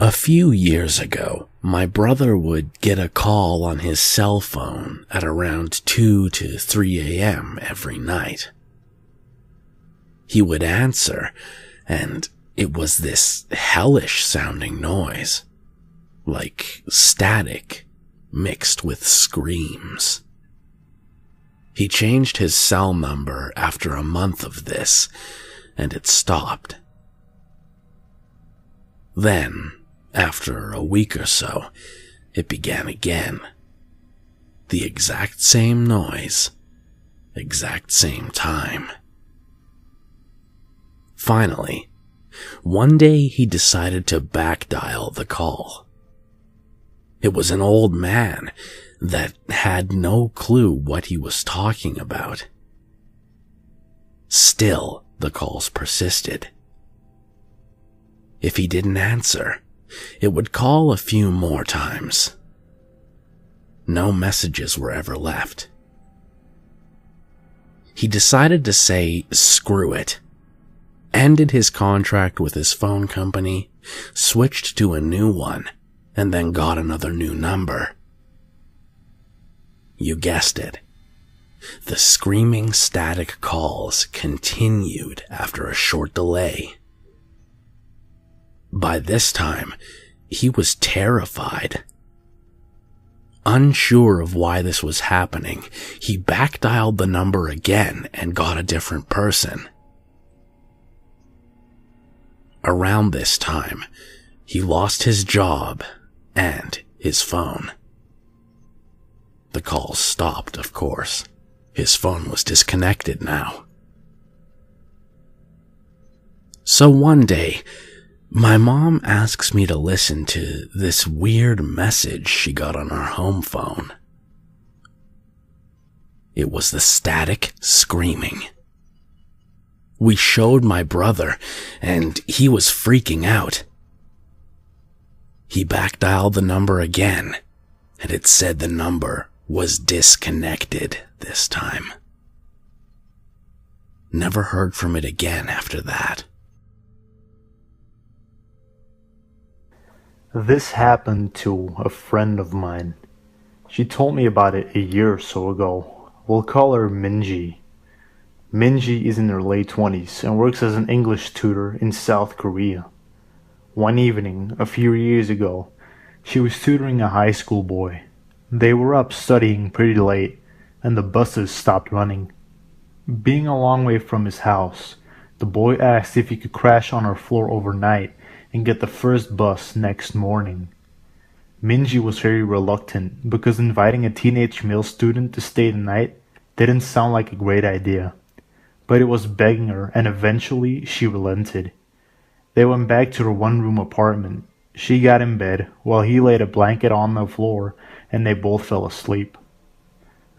A few years ago, my brother would get a call on his cell phone at around 2 to 3 a.m. every night. He would answer, and it was this hellish sounding noise, like static mixed with screams. He changed his cell number after a month of this, and it stopped. Then, after a week or so, it began again. The exact same noise, exact same time. Finally, one day he decided to backdial the call. It was an old man that had no clue what he was talking about. Still, the calls persisted. If he didn't answer, it would call a few more times. No messages were ever left. He decided to say, screw it, ended his contract with his phone company, switched to a new one, and then got another new number. You guessed it. The screaming static calls continued after a short delay. By this time, he was terrified. Unsure of why this was happening, he backdialed the number again and got a different person. Around this time, he lost his job and his phone. The calls stopped, of course. His phone was disconnected now. So one day, my mom asks me to listen to this weird message she got on our home phone. It was the static screaming. We showed my brother, and he was freaking out. He backdialed the number again, and it said the number was disconnected this time. Never heard from it again after that. This happened to a friend of mine. She told me about it a year or so ago. We'll call her Minji. Minji is in her late 20s and works as an English tutor in South Korea. One evening, a few years ago, she was tutoring a high school boy. They were up studying pretty late, and the buses stopped running. Being a long way from his house, the boy asked if he could crash on her floor overnight and get the first bus next morning. Minji was very reluctant because inviting a teenage male student to stay the night didn't sound like a great idea. But it was begging her, and eventually she relented. They went back to their one-room apartment. She got in bed while he laid a blanket on the floor, and they both fell asleep.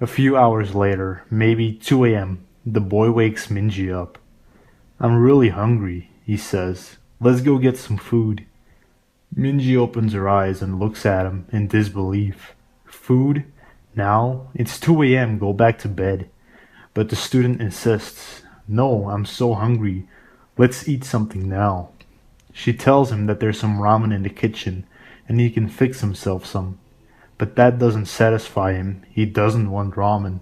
A few hours later, maybe 2 a.m., the boy wakes Minji up. "I'm really hungry," he says. "Let's go get some food." Minji opens her eyes and looks at him in disbelief. Food? Now? It's 2 a.m., go back to bed. But the student insists, "No, I'm so hungry. Let's eat something now." She tells him that there's some ramen in the kitchen and he can fix himself some. But that doesn't satisfy him. He doesn't want ramen.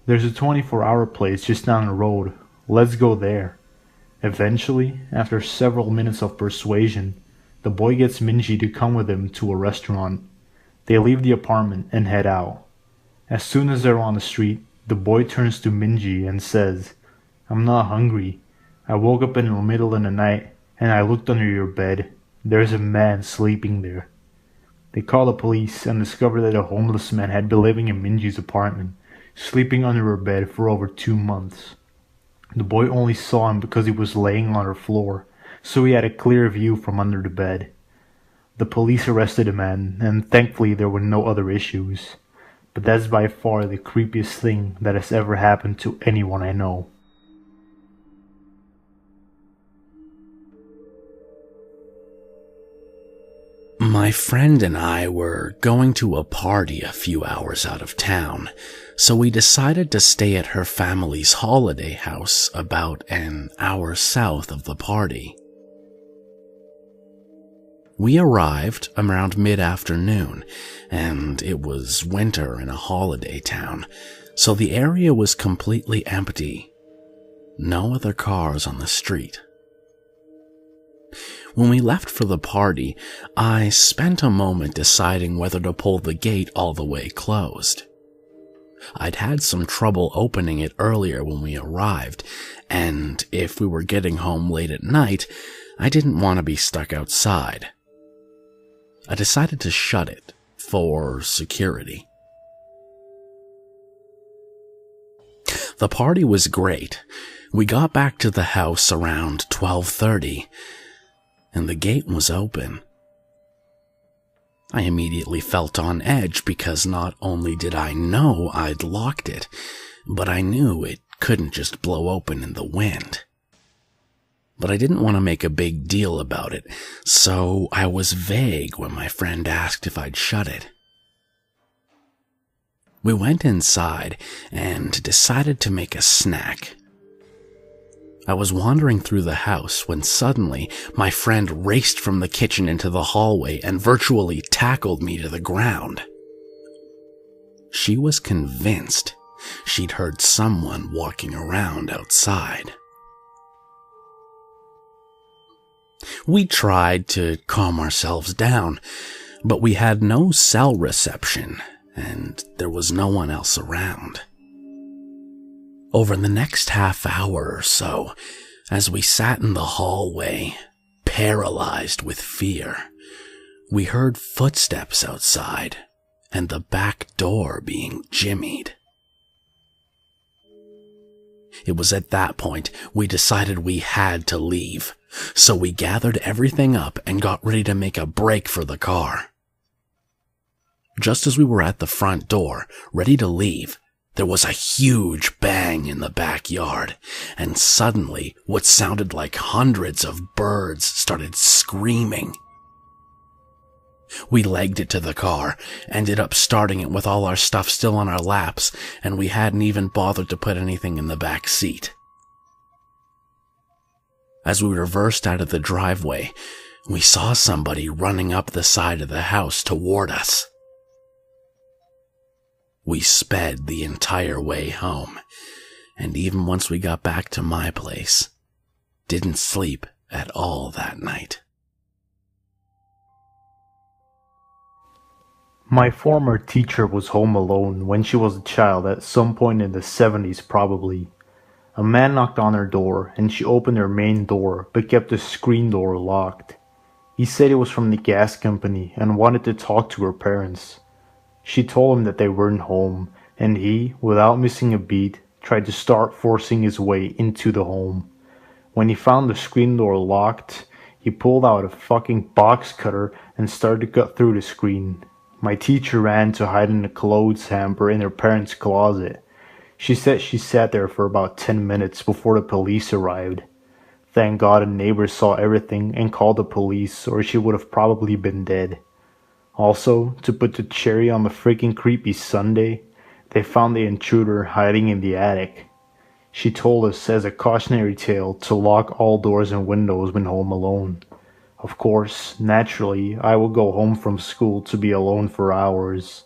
"There's a 24-hour place just down the road. Let's go there." Eventually, after several minutes of persuasion, the boy gets Minji to come with him to a restaurant. They leave the apartment and head out. As soon as they're on the street, the boy turns to Minji and says, "I'm not hungry. I woke up in the middle of the night and I looked under your bed. There's a man sleeping there." They call the police and discover that a homeless man had been living in Minji's apartment, sleeping under her bed for over 2 months. The boy only saw him because he was laying on her floor, so he had a clear view from under the bed. The police arrested the man, and thankfully there were no other issues. But that's by far the creepiest thing that has ever happened to anyone I know. My friend and I were going to a party a few hours out of town, so we decided to stay at her family's holiday house about an hour south of the party. We arrived around mid-afternoon, and it was winter in a holiday town, so the area was completely empty. No other cars on the street. When we left for the party, I spent a moment deciding whether to pull the gate all the way closed. I'd had some trouble opening it earlier when we arrived, and if we were getting home late at night, I didn't want to be stuck outside. I decided to shut it for security. The party was great. We got back to the house around 12:30, and the gate was open. I immediately felt on edge because not only did I know I'd locked it, but I knew it couldn't just blow open in the wind. But I didn't want to make a big deal about it, so I was vague when my friend asked if I'd shut it. We went inside and decided to make a snack. I was wandering through the house when suddenly my friend raced from the kitchen into the hallway and virtually tackled me to the ground. She was convinced she'd heard someone walking around outside. We tried to calm ourselves down, but we had no cell reception, and there was no one else around. Over the next half hour or so, as we sat in the hallway, paralyzed with fear, we heard footsteps outside and the back door being jimmied. It was at that point we decided we had to leave, so we gathered everything up and got ready to make a break for the car. Just as we were at the front door, ready to leave, there was a huge bang in the backyard, and suddenly what sounded like hundreds of birds started screaming. We legged it to the car, ended up starting it with all our stuff still on our laps, and we hadn't even bothered to put anything in the back seat. As we reversed out of the driveway, we saw somebody running up the side of the house toward us. We sped the entire way home, and even once we got back to my place, didn't sleep at all that night. My former teacher was home alone when she was a child at some point in the 70s probably. A man knocked on her door and she opened her main door but kept the screen door locked. He said it was from the gas company and wanted to talk to her parents. She told him that they weren't home, and he, without missing a beat, tried to start forcing his way into the home. When he found the screen door locked, he pulled out a fucking box cutter and started to cut through the screen. My teacher ran to hide in a clothes hamper in her parents' closet. She said she sat there for about 10 minutes before the police arrived. Thank God a neighbor saw everything and called the police, or she would have probably been dead. Also, to put the cherry on the freaking creepy sundae, they found the intruder hiding in the attic. She told us as a cautionary tale to lock all doors and windows when home alone. Of course, naturally, I will go home from school to be alone for hours.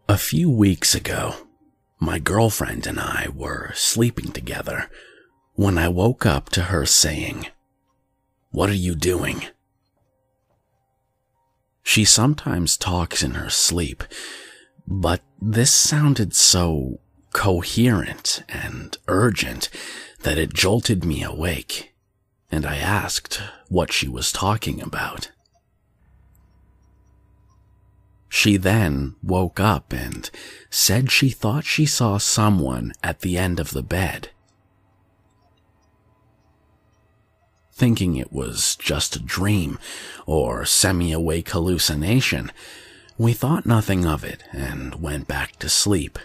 A few weeks ago, my girlfriend and I were sleeping together when I woke up to her saying, "What are you doing?" She sometimes talks in her sleep, but this sounded so coherent and urgent that it jolted me awake, and I asked what she was talking about. She then woke up and said she thought she saw someone at the end of the bed. Thinking it was just a dream or semi-awake hallucination, we thought nothing of it and went back to sleep.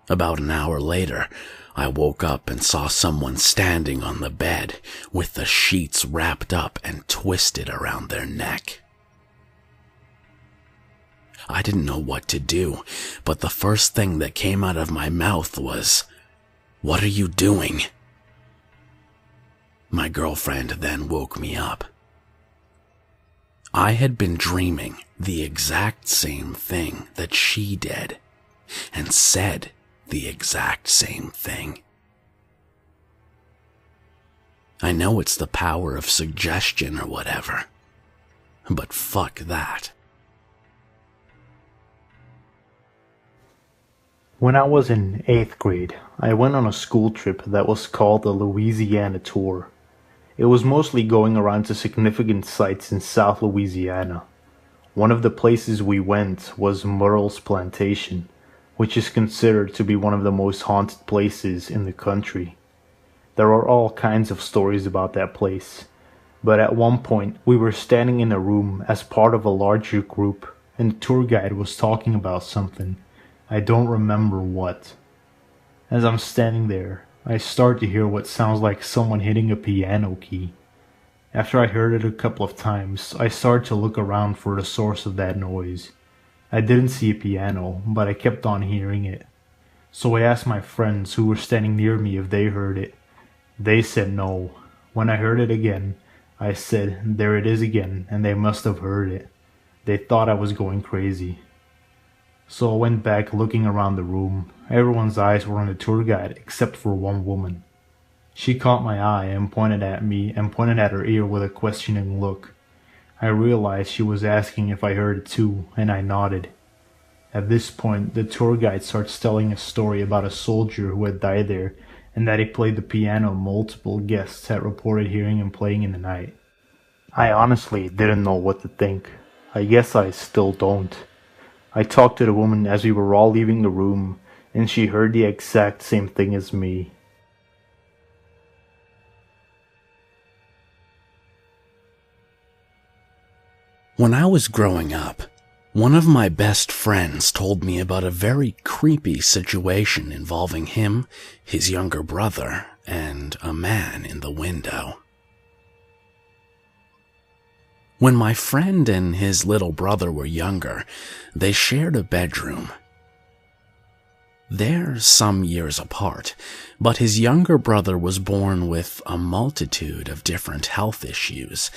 About an hour later, I woke up and saw someone standing on the bed with the sheets wrapped up and twisted around their neck. I didn't know what to do, but the first thing that came out of my mouth was, "What are you doing?" My girlfriend then woke me up. I had been dreaming the exact same thing that she did, and said the exact same thing. I know it's the power of suggestion or whatever, but fuck that. When I was in 8th grade, I went on a school trip that was called the Louisiana Tour. It was mostly going around to significant sites in South Louisiana. One of the places we went was Murrell's Plantation, which is considered to be one of the most haunted places in the country. There are all kinds of stories about that place, but at one point we were standing in a room as part of a larger group, and the tour guide was talking about something. I don't remember what. As I'm standing there, I start to hear what sounds like someone hitting a piano key. After I heard it a couple of times, I started to look around for the source of that noise. I didn't see a piano, but I kept on hearing it. So I asked my friends who were standing near me if they heard it. They said no. When I heard it again, I said, "There it is again," and they must have heard it. They thought I was going crazy. So I went back looking around the room. Everyone's eyes were on the tour guide except for one woman. She caught my eye and pointed at me and pointed at her ear with a questioning look. I realized she was asking if I heard it too, and I nodded. At this point, the tour guide starts telling a story about a soldier who had died there, and that he played the piano multiple guests had reported hearing him playing in the night. I honestly didn't know what to think. I guess I still don't. I talked to the woman as we were all leaving the room, and she heard the exact same thing as me. When I was growing up, one of my best friends told me about a very creepy situation involving him, his younger brother, and a man in the window. When my friend and his little brother were younger, they shared a bedroom. They're some years apart, but his younger brother was born with a multitude of different health issues,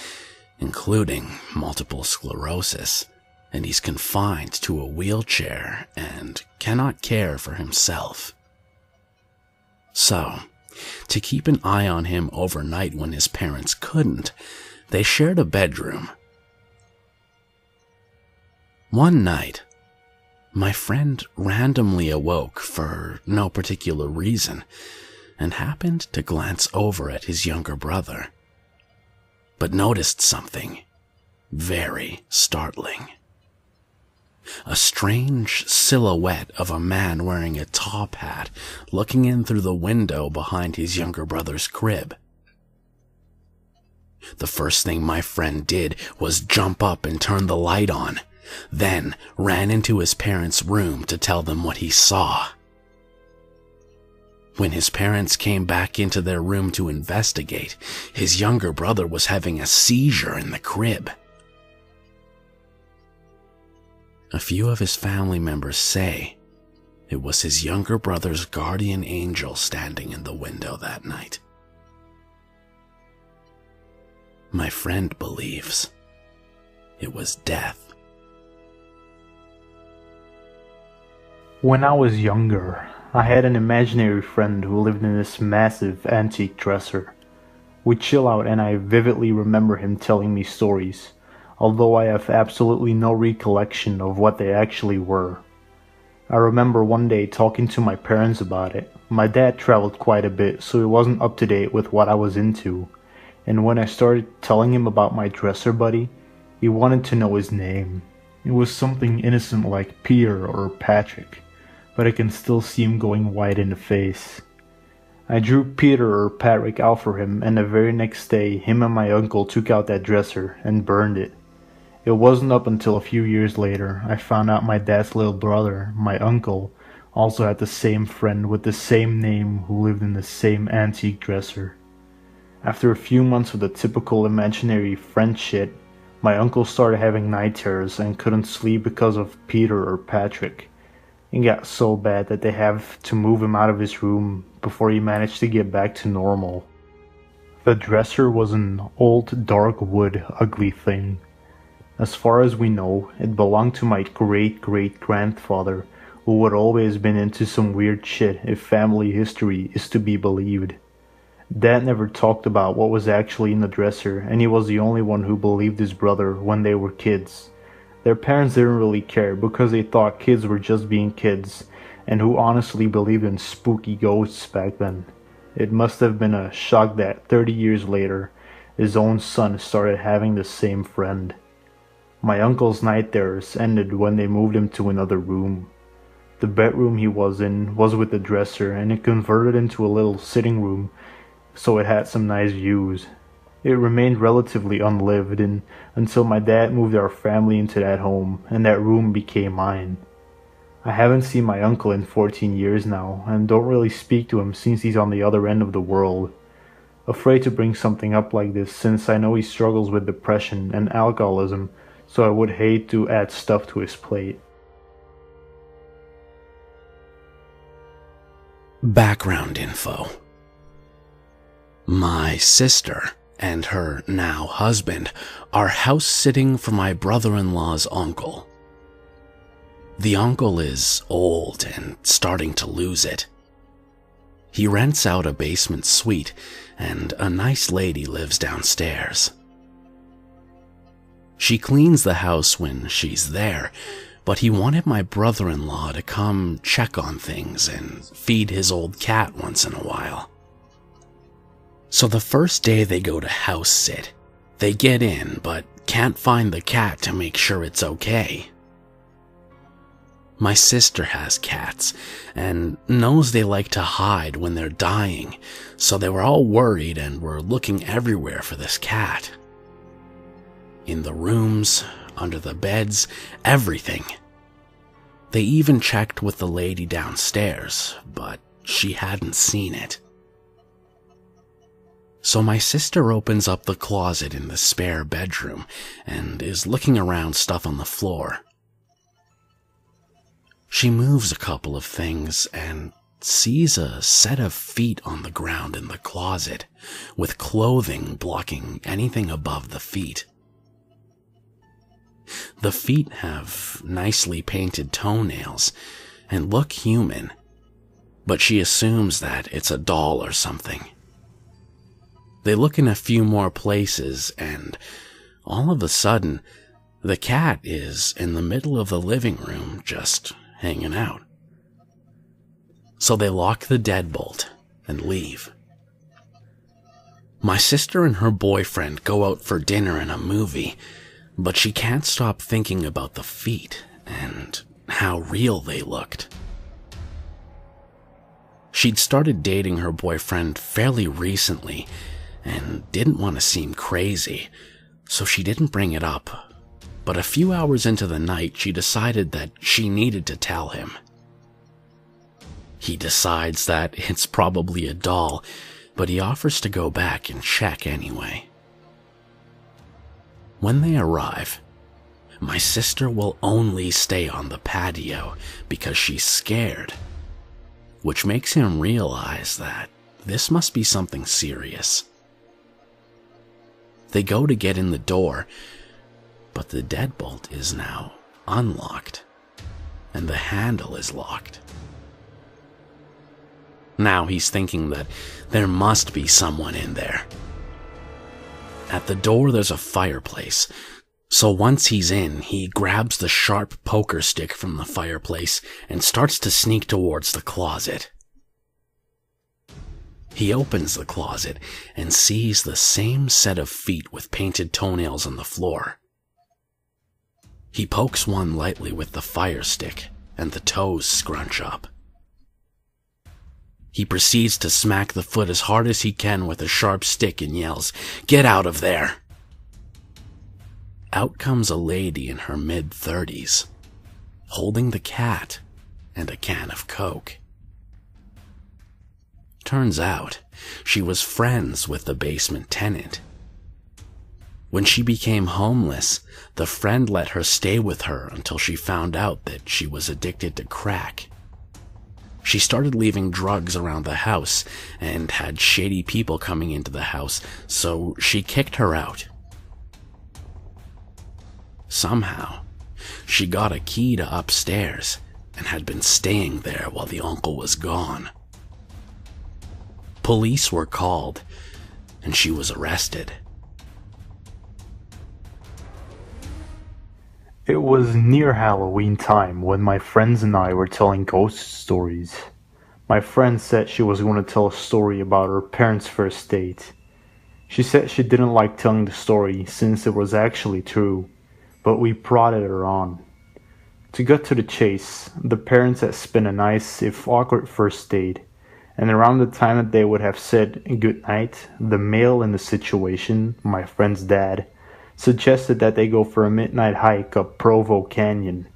including multiple sclerosis, and he's confined to a wheelchair and cannot care for himself. So, to keep an eye on him overnight when his parents couldn't, they shared a bedroom. One night, my friend randomly awoke for no particular reason and happened to glance over at his younger brother, but noticed something very startling. A strange silhouette of a man wearing a top hat looking in through the window behind his younger brother's crib. The first thing my friend did was jump up and turn the light on, then ran into his parents' room to tell them what he saw. When his parents came back into their room to investigate, his younger brother was having a seizure in the crib. A few of his family members say it was his younger brother's guardian angel standing in the window that night. My friend believes it was death. When I was younger, I had an imaginary friend who lived in this massive antique dresser. We'd chill out and I vividly remember him telling me stories, although I have absolutely no recollection of what they actually were. I remember one day talking to my parents about it. My dad traveled quite a bit, so he wasn't up to date with what I was into, and when I started telling him about my dresser buddy, he wanted to know his name. It was something innocent like Peter or Patrick, but I can still see him going white in the face. I drew Peter or Patrick out for him, and the very next day, him and my uncle took out that dresser and burned it. It wasn't up until a few years later I found out my dad's little brother, my uncle, also had the same friend with the same name who lived in the same antique dresser. After a few months of the typical imaginary friend shit, My uncle started having night terrors and couldn't sleep because of Peter or Patrick. It got so bad that they have to move him out of his room before he managed to get back to normal. The dresser was an old dark wood ugly thing. As far as we know, it belonged to my great-great-grandfather, who had always been into some weird shit if family history is to be believed. Dad never talked about what was actually in the dresser, and he was the only one who believed his brother when they were kids. Their parents didn't really care because they thought kids were just being kids, and who honestly believed in spooky ghosts back then. It must have been a shock that 30 years later, his own son started having the same friend. My uncle's night terrors ended when they moved him to another room. The bedroom he was in was with the dresser, and it converted into a little sitting room, so it had some nice views. It remained relatively unlived until my dad moved our family into that home, and that room became mine. I haven't seen my uncle in 14 years now, and don't really speak to him since he's on the other end of the world. Afraid to bring something up like this since I know he struggles with depression and alcoholism, so I would hate to add stuff to his plate. Background info. My sister and her now husband are house sitting for my brother-in-law's uncle. The uncle is old and starting to lose it. He rents out a basement suite, and a nice lady lives downstairs. She cleans the house when she's there, but he wanted my brother-in-law to come check on things and feed his old cat once in a while. So the first day they go to house sit, they get in but can't find the cat to make sure it's okay. My sister has cats and knows they like to hide when they're dying, so they were all worried and were looking everywhere for this cat. In the rooms, under the beds, everything. They even checked with the lady downstairs, but she hadn't seen it. So my sister opens up the closet in the spare bedroom and is looking around stuff on the floor. She moves a couple of things and sees a set of feet on the ground in the closet, with clothing blocking anything above the feet. The feet have nicely painted toenails and look human, but she assumes that it's a doll or something. They look in a few more places, and all of a sudden, the cat is in the middle of the living room just hanging out. So they lock the deadbolt and leave. My sister and her boyfriend go out for dinner and a movie, but she can't stop thinking about the feet and how real they looked. She'd started dating her boyfriend fairly recently and didn't want to seem crazy, so she didn't bring it up. But a few hours into the night, she decided that she needed to tell him. He decides that it's probably a doll, but he offers to go back and check anyway. When they arrive, my sister will only stay on the patio because she's scared, which makes him realize that this must be something serious. They go to get in the door, but the deadbolt is now unlocked, and the handle is locked. Now he's thinking that there must be someone in there. At the door there's a fireplace, so once he's in, he grabs the sharp poker stick from the fireplace and starts to sneak towards the closet. He opens the closet and sees the same set of feet with painted toenails on the floor. He pokes one lightly with the fire stick, and the toes scrunch up. He proceeds to smack the foot as hard as he can with a sharp stick and yells, "Get out of there!" Out comes a lady in her mid-30s, holding the cat and a can of Coke. Turns out, she was friends with the basement tenant. When she became homeless, the friend let her stay with her until she found out that she was addicted to crack. She started leaving drugs around the house and had shady people coming into the house, so she kicked her out. Somehow, she got a key to upstairs and had been staying there while the uncle was gone. Police were called, and she was arrested. It was near Halloween time when my friends and I were telling ghost stories. My friend said she was going to tell a story about her parents' first date. She said she didn't like telling the story since it was actually true, but we prodded her on. To cut to the chase, the parents had spent a nice, if awkward, first date, and around the time that they would have said goodnight, the male in the situation, my friend's dad, suggested that they go for a midnight hike up Provo Canyon.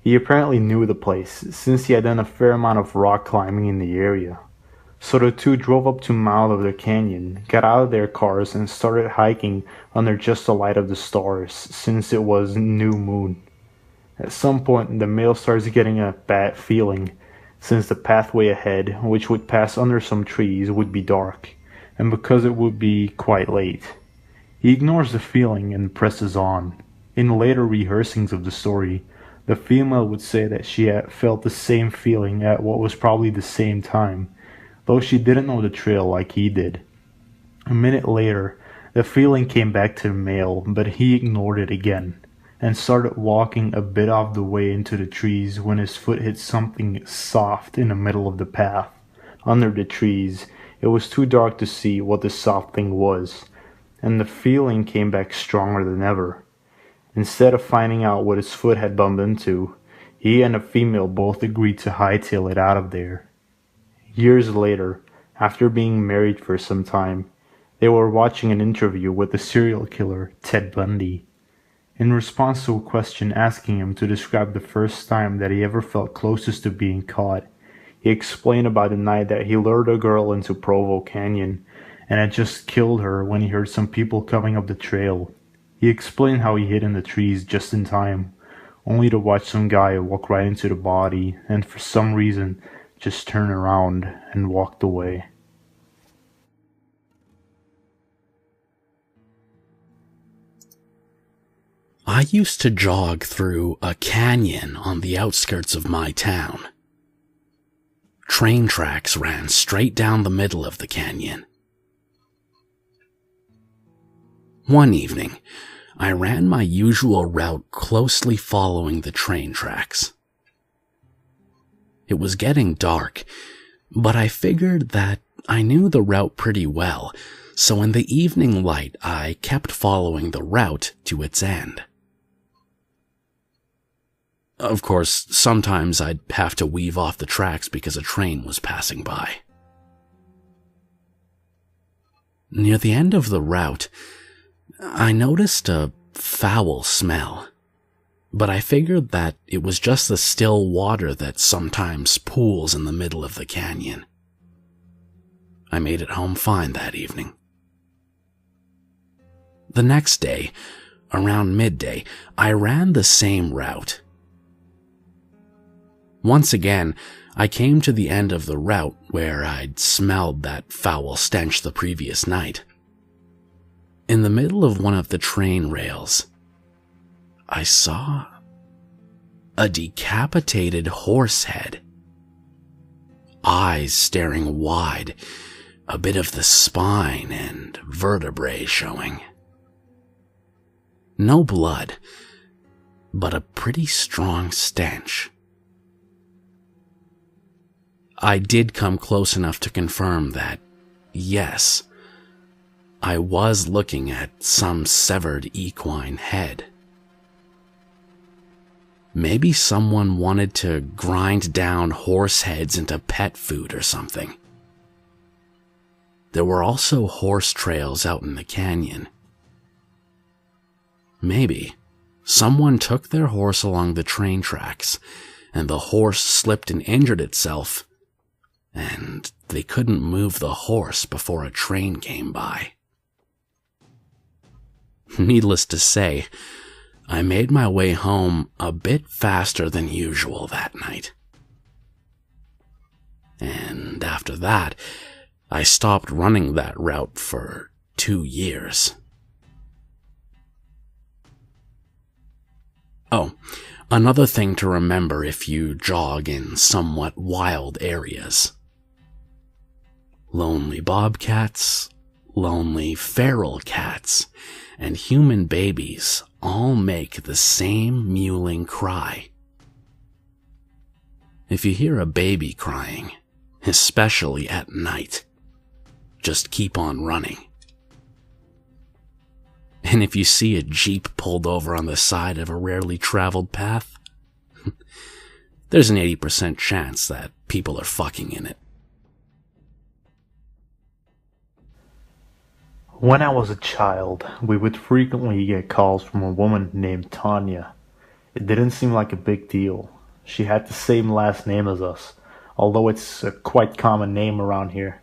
He apparently knew the place, since he had done a fair amount of rock climbing in the area. So the two drove up to the mouth of the canyon, got out of their cars, and started hiking under just the light of the stars, since it was new moon. At some point, the male starts getting a bad feeling, since the pathway ahead, which would pass under some trees, would be dark, and because it would be quite late. He ignores the feeling and presses on. In later rehearsings of the story, the female would say that she had felt the same feeling at what was probably the same time, though she didn't know the trail like he did. A minute later, the feeling came back to the male, but he ignored it again, and started walking a bit off the way into the trees when his foot hit something soft in the middle of the path. Under the trees, it was too dark to see what the soft thing was, and the feeling came back stronger than ever. Instead of finding out what his foot had bumped into, he and the female both agreed to hightail it out of there. Years later, after being married for some time, they were watching an interview with the serial killer Ted Bundy. In response to a question asking him to describe the first time that he ever felt closest to being caught, he explained about the night that he lured a girl into Provo Canyon and had just killed her when he heard some people coming up the trail. He explained how he hid in the trees just in time, only to watch some guy walk right into the body and for some reason just turn around and walked away. I used to jog through a canyon on the outskirts of my town. Train tracks ran straight down the middle of the canyon. One evening, I ran my usual route closely following the train tracks. It was getting dark, but I figured that I knew the route pretty well, so in the evening light I kept following the route to its end. Of course, sometimes I'd have to weave off the tracks because a train was passing by. Near the end of the route, I noticed a foul smell, but I figured that it was just the still water that sometimes pools in the middle of the canyon. I made it home fine that evening. The next day, around midday, I ran the same route. Once again, I came to the end of the route where I'd smelled that foul stench the previous night. In the middle of one of the train rails, I saw a decapitated horse head. Eyes staring wide, a bit of the spine and vertebrae showing. No blood, but a pretty strong stench. I did come close enough to confirm that, yes, I was looking at some severed equine head. Maybe someone wanted to grind down horse heads into pet food or something. There were also horse trails out in the canyon. Maybe someone took their horse along the train tracks, and the horse slipped and injured itself, and they couldn't move the horse before a train came by. Needless to say, I made my way home a bit faster than usual that night. And after that, I stopped running that route for 2 years. Oh, another thing to remember if you jog in somewhat wild areas. Lonely bobcats, lonely feral cats, and human babies all make the same mewling cry. If you hear a baby crying, especially at night, just keep on running. And if you see a Jeep pulled over on the side of a rarely traveled path, there's an 80% chance that people are fucking in it. When I was a child, we would frequently get calls from a woman named Tanya. It didn't seem like a big deal. She had the same last name as us, although it's a quite common name around here.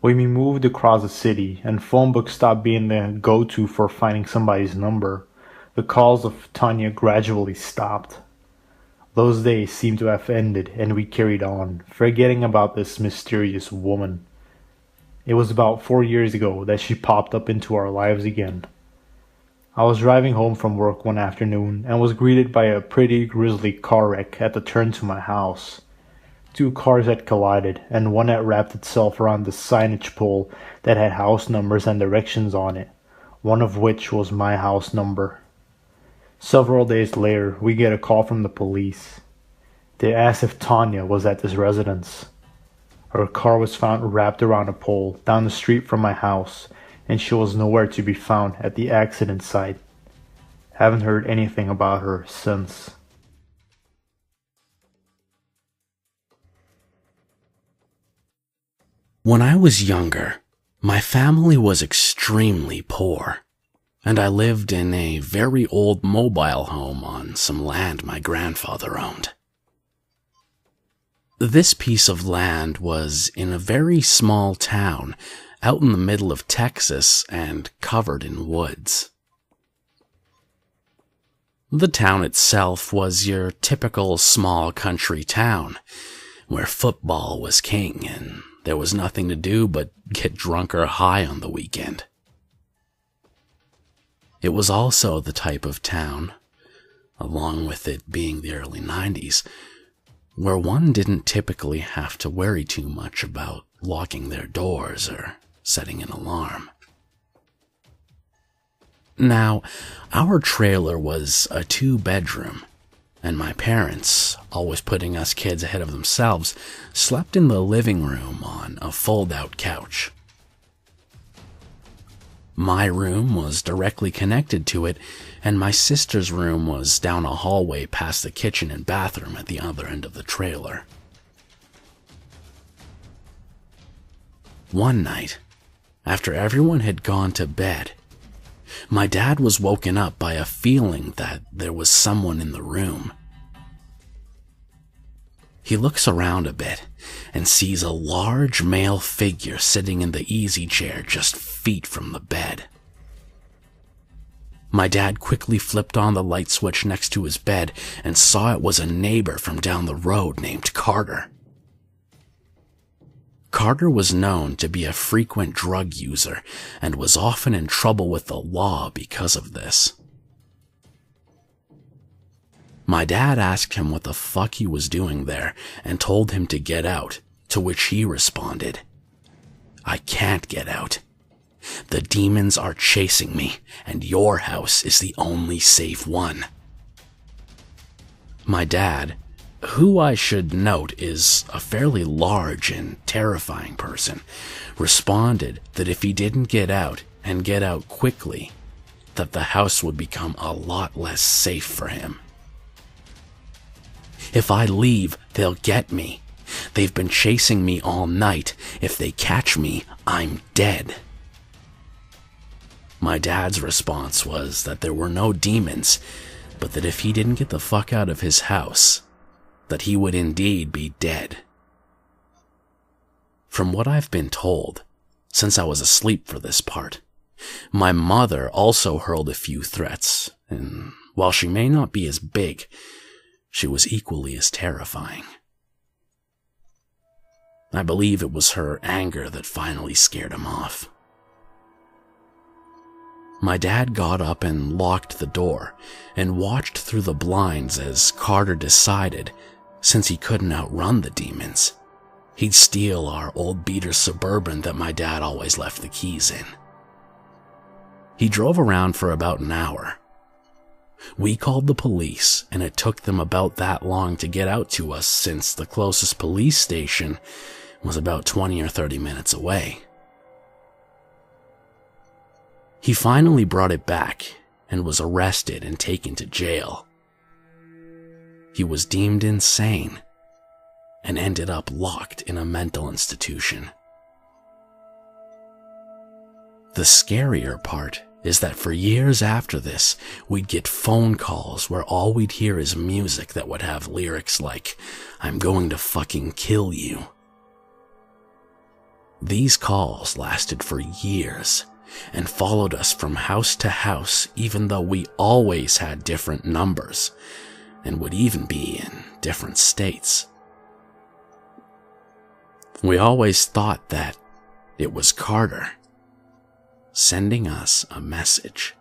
When we moved across the city and phone books stopped being the go-to for finding somebody's number, the calls of Tanya gradually stopped. Those days seemed to have ended and we carried on, forgetting about this mysterious woman. It was about 4 years ago that she popped up into our lives again. I was driving home from work one afternoon and was greeted by a pretty grisly car wreck at the turn to my house. 2 cars had collided, and one had wrapped itself around the signage pole that had house numbers and directions on it, one of which was my house number. Several days later, we get a call from the police. They asked if Tanya was at this residence. Her car was found wrapped around a pole down the street from my house, and she was nowhere to be found at the accident site. Haven't heard anything about her since. When I was younger, my family was extremely poor, and I lived in a very old mobile home on some land my grandfather owned. This piece of land was in a very small town out in the middle of Texas and covered in woods. The town itself was your typical small country town, where football was king and there was nothing to do but get drunk or high on the weekend. It was also the type of town, along with it being the early 90s, where one didn't typically have to worry too much about locking their doors or setting an alarm. Now, our trailer was a 2-bedroom, and my parents, always putting us kids ahead of themselves, slept in the living room on a fold-out couch. My room was directly connected to it, and my sister's room was down a hallway past the kitchen and bathroom at the other end of the trailer. One night, after everyone had gone to bed, my dad was woken up by a feeling that there was someone in the room. He looks around a bit and sees a large male figure sitting in the easy chair just feet from the bed. My dad quickly flipped on the light switch next to his bed and saw it was a neighbor from down the road named Carter. Carter was known to be a frequent drug user and was often in trouble with the law because of this. My dad asked him what the fuck he was doing there and told him to get out, to which he responded, "I can't get out. The demons are chasing me, and your house is the only safe one." My dad, who I should note is a fairly large and terrifying person, responded that if he didn't get out and get out quickly, that the house would become a lot less safe for him. "If I leave, they'll get me. They've been chasing me all night. If they catch me, I'm dead." My dad's response was that there were no demons, but that if he didn't get the fuck out of his house, that he would indeed be dead. From what I've been told, since I was asleep for this part, My mother also hurled a few threats, and while she may not be as big, she was equally as terrifying. I believe it was her anger that finally scared him off. My dad got up and locked the door and watched through the blinds as Carter decided, since he couldn't outrun the demons, he'd steal our old beater Suburban that my dad always left the keys in. He drove around for about an hour. We called the police, and it took them about that long to get out to us since the closest police station was about 20 or 30 minutes away. He finally brought it back and was arrested and taken to jail. He was deemed insane and ended up locked in a mental institution. The scarier part is that for years after this, we'd get phone calls where all we'd hear is music that would have lyrics like, "I'm going to fucking kill you." These calls lasted for years and followed us from house to house, even though we always had different numbers and would even be in different states. We always thought that it was Carter sending us a message.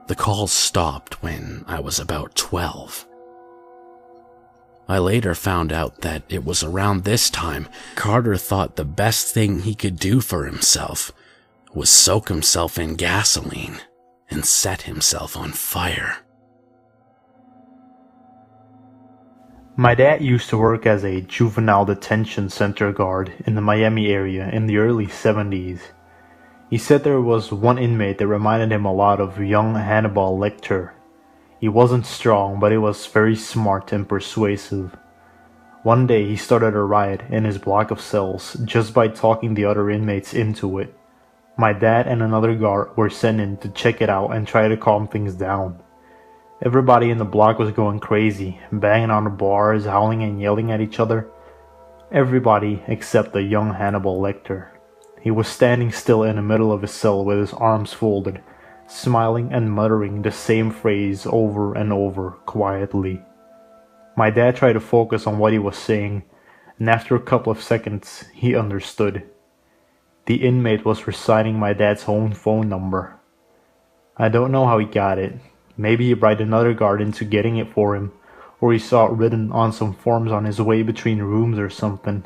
The calls stopped when I was about 12. I later found out that it was around this time Carter thought the best thing he could do for himself was soak himself in gasoline and set himself on fire. My dad used to work as a juvenile detention center guard in the Miami area in the early 70s. He said there was one inmate that reminded him a lot of young Hannibal Lecter. He wasn't strong, but he was very smart and persuasive. One day he started a riot in his block of cells just by talking the other inmates into it. My dad and another guard were sent in to check it out and try to calm things down. Everybody in the block was going crazy, banging on the bars, howling and yelling at each other. Everybody except the young Hannibal Lecter. He was standing still in the middle of his cell with his arms folded, smiling and muttering the same phrase over and over quietly. My dad tried to focus on what he was saying, and after a couple of seconds, he understood. The inmate was reciting my dad's home phone number. I don't know how he got it. Maybe he bribed another guard into getting it for him, or he saw it written on some forms on his way between rooms or something.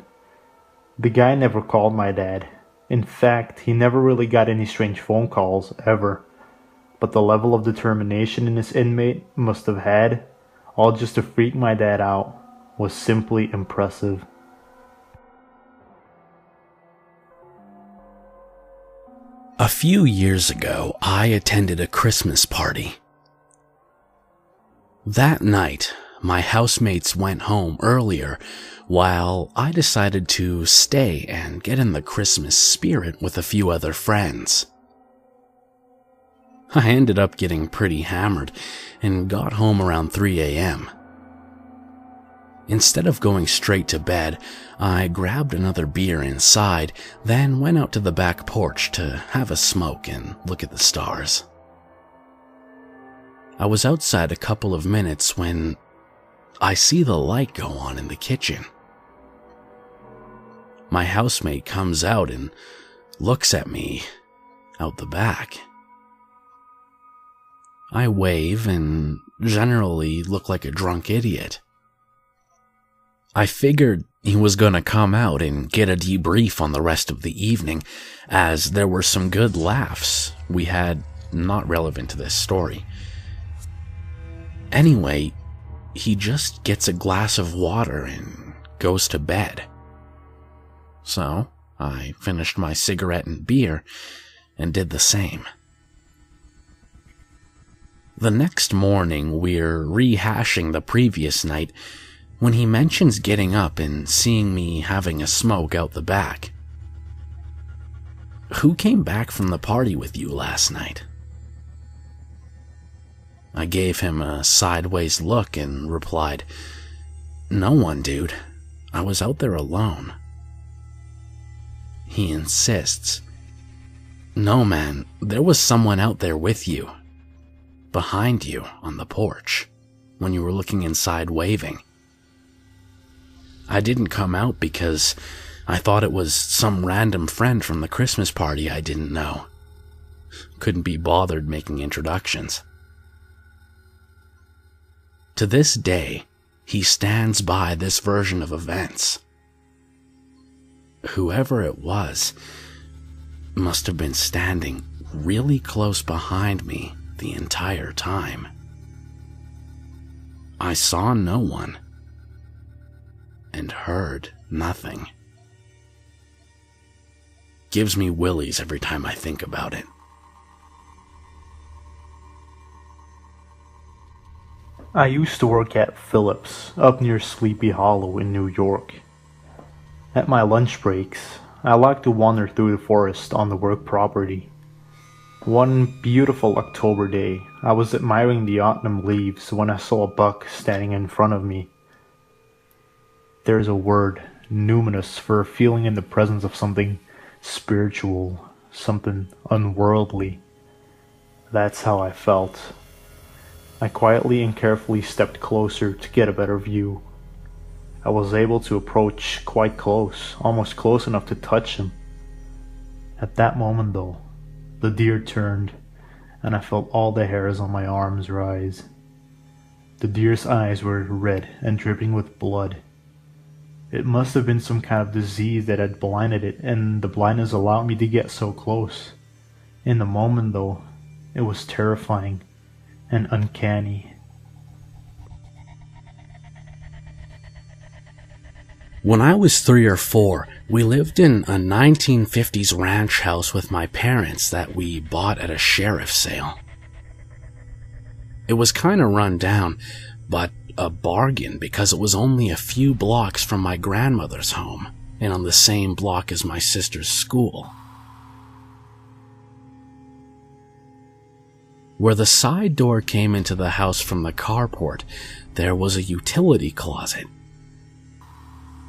The guy never called my dad. In fact, he never really got any strange phone calls, ever. But the level of determination in this inmate must have had, all just to freak my dad out, was simply impressive. A few years ago, I attended a Christmas party. That night, my housemates went home earlier, while I decided to stay and get in the Christmas spirit with a few other friends. I ended up getting pretty hammered and got home around 3 a.m. Instead of going straight to bed, I grabbed another beer inside, then went out to the back porch to have a smoke and look at the stars. I was outside a couple of minutes when I see the light go on in the kitchen. My housemate comes out and looks at me out the back. I wave and generally look like a drunk idiot. I figured he was gonna come out and get a debrief on the rest of the evening, as there were some good laughs we had not relevant to this story. Anyway, he just gets a glass of water and goes to bed. So, I finished my cigarette and beer and did the same. The next morning, we're rehashing the previous night when he mentions getting up and seeing me having a smoke out the back. "Who came back from the party with you last night?" I gave him a sideways look and replied, "No one, dude. I was out there alone." He insists, No, man, there was someone out there with you. Behind you on the porch, when you were looking inside waving. I didn't come out because I thought it was some random friend from the Christmas party I didn't know. Couldn't be bothered making introductions. To this day, he stands by this version of events. Whoever it was must have been standing really close behind me the entire time. I saw no one and heard nothing. Gives me willies every time I think about it. I used to work at Phillips, up near Sleepy Hollow in New York. At my lunch breaks, I like to wander through the forest on the work property. One beautiful October day, I was admiring the autumn leaves when I saw a buck standing in front of me. There's a word, numinous, for a feeling in the presence of something spiritual, something unworldly. That's how I felt. I quietly and carefully stepped closer to get a better view. I was able to approach quite close, almost close enough to touch him. At that moment though, the deer turned, and I felt all the hairs on my arms rise. The deer's eyes were red and dripping with blood. It must have been some kind of disease that had blinded it, and the blindness allowed me to get so close. In the moment though, it was terrifying and uncanny. When I was 3 or 4, we lived in a 1950s ranch house with my parents that we bought at a sheriff's sale. It was kinda run down, but a bargain because it was only a few blocks from my grandmother's home and on the same block as my sister's school. Where the side door came into the house from the carport, there was a utility closet.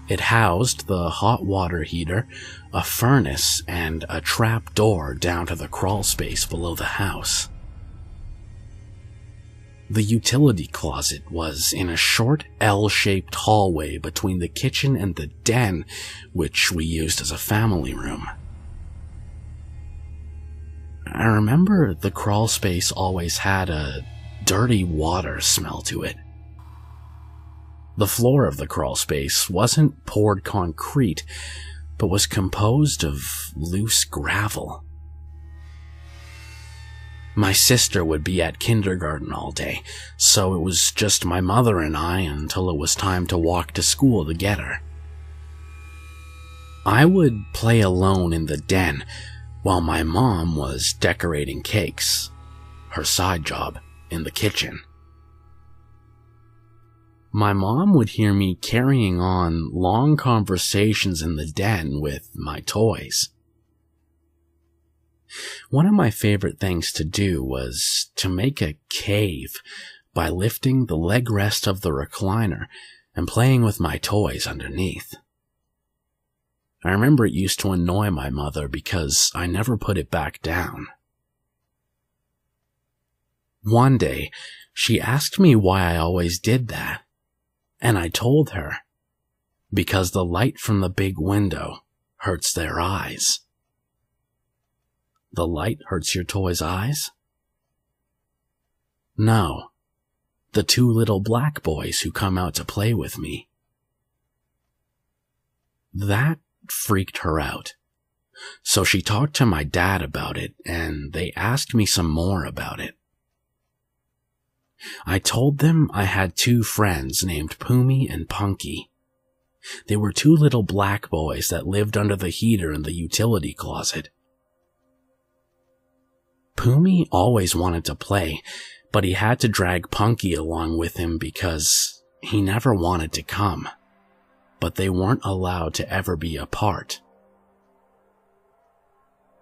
It housed the hot water heater, a furnace, and a trap door down to the crawl space below the house. The utility closet was in a short L-shaped hallway between the kitchen and the den, which we used as a family room. I remember the crawl space always had a dirty water smell to it. The floor of the crawl space wasn't poured concrete, but was composed of loose gravel. My sister would be at kindergarten all day, so it was just my mother and I until it was time to walk to school to get her. I would play alone in the den, while my mom was decorating cakes, her side job, in the kitchen. My mom would hear me carrying on long conversations in the den with my toys. One of my favorite things to do was to make a cave by lifting the leg rest of the recliner and playing with my toys underneath. I remember it used to annoy my mother because I never put it back down. One day, she asked me why I always did that, and I told her, because the light from the big window hurts their eyes. The light hurts your toys' eyes? No, the 2 little black boys who come out to play with me. That freaked her out. So she talked to my dad about it, and they asked me some more about it. I told them I had 2 friends named Poomy and Punky. They were 2 little black boys that lived under the heater in the utility closet. Poomy always wanted to play, but he had to drag Punky along with him because he never wanted to come. But they weren't allowed to ever be apart.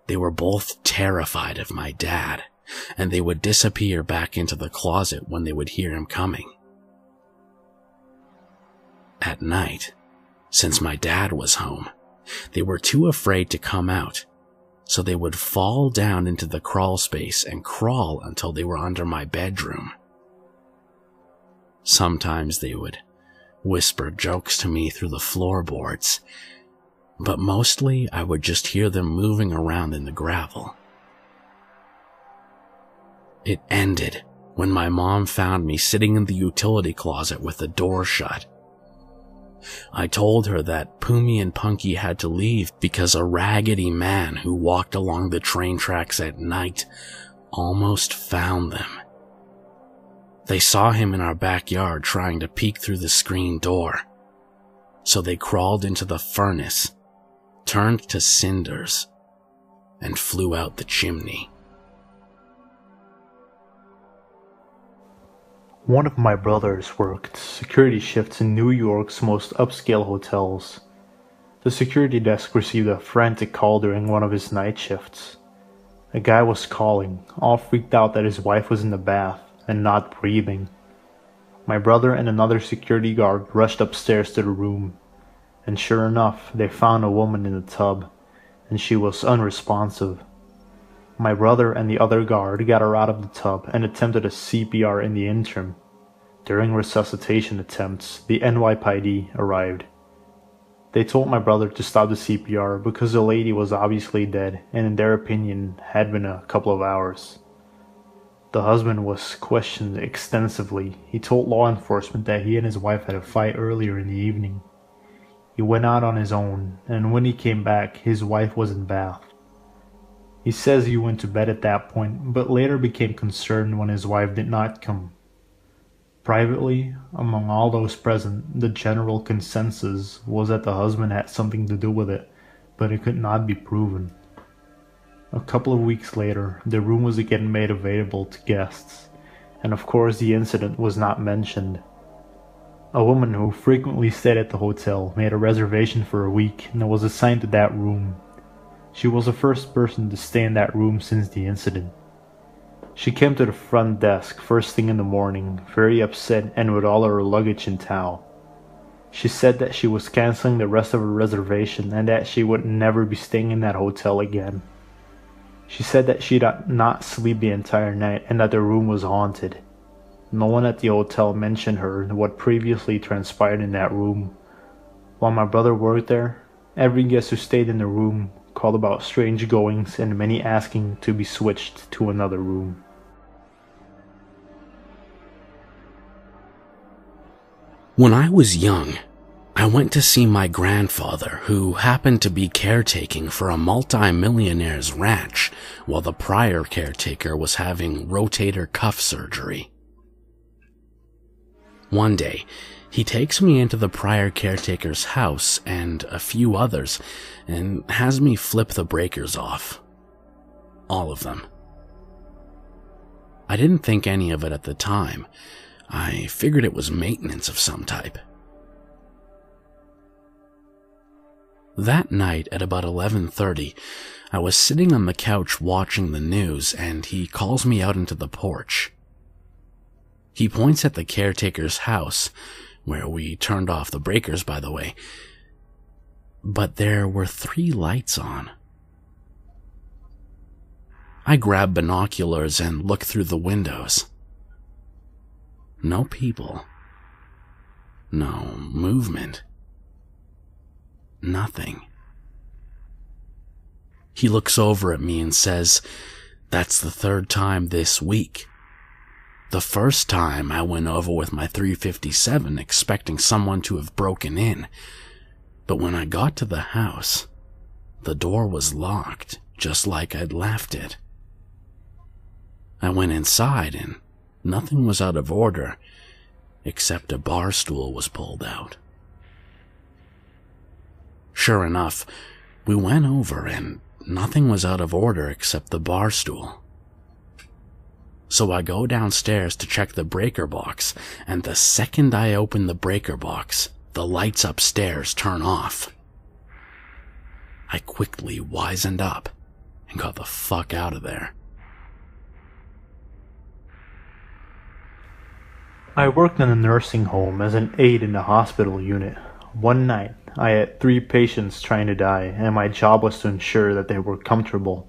They were both terrified of my dad, and they would disappear back into the closet when they would hear him coming. At night, since my dad was home, they were too afraid to come out, so they would fall down into the crawl space and crawl until they were under my bedroom. Sometimes they would whisper jokes to me through the floorboards, but mostly I would just hear them moving around in the gravel. It ended when my mom found me sitting in the utility closet with the door shut. I told her that Pumi and Punky had to leave because a raggedy man who walked along the train tracks at night almost found them. They saw him in our backyard trying to peek through the screen door, so they crawled into the furnace, turned to cinders, and flew out the chimney. One of my brothers worked security shifts in New York's most upscale hotels. The security desk received a frantic call during one of his night shifts. A guy was calling, all freaked out that his wife was in the bath and not breathing. My brother and another security guard rushed upstairs to the room, and sure enough, they found a woman in the tub, and she was unresponsive. My brother and the other guard got her out of the tub and attempted a CPR in the interim. During resuscitation attempts, the NYPD arrived. They told my brother to stop the CPR because the lady was obviously dead and in their opinion had been a couple of hours. The husband was questioned extensively. He told law enforcement that he and his wife had a fight earlier in the evening. He went out on his own, and when he came back, his wife was in bath. He says he went to bed at that point, but later became concerned when his wife did not come. Privately, among all those present, the general consensus was that the husband had something to do with it, but it could not be proven. A couple of weeks later, the room was again made available to guests, and of course the incident was not mentioned. A woman who frequently stayed at the hotel made a reservation for a week and was assigned to that room. She was the first person to stay in that room since the incident. She came to the front desk first thing in the morning, very upset and with all her luggage in tow. She said that she was canceling the rest of her reservation and that she would never be staying in that hotel again. She said that she did not sleep the entire night and that the room was haunted. No one at the hotel mentioned her what previously transpired in that room. While my brother worked there, every guest who stayed in the room called about strange goings and many asking to be switched to another room. When I was young, I went to see my grandfather, who happened to be caretaking for a multi-millionaire's ranch while the prior caretaker was having rotator cuff surgery. One day, he takes me into the prior caretaker's house and a few others and has me flip the breakers off. All of them. I didn't think any of it at the time. I figured it was maintenance of some type. That night at about 11:30, I was sitting on the couch watching the news and he calls me out into the porch. He points at the caretaker's house, where we turned off the breakers, by the way, but there were 3 lights on. I grab binoculars and look through the windows. No people. No movement. Nothing. He looks over at me and says, "That's the 3rd time this week. The first time I went over with my 357 expecting someone to have broken in, but when I got to the house, the door was locked, just like I'd left it. I went inside and nothing was out of order, except a bar stool was pulled out." Sure enough, we went over and nothing was out of order except the bar stool. So I go downstairs to check the breaker box, and the second I open the breaker box, the lights upstairs turn off. I quickly wisened up and got the fuck out of there. I worked in a nursing home as an aide in the hospital unit. One night, I had 3 patients trying to die, and my job was to ensure that they were comfortable.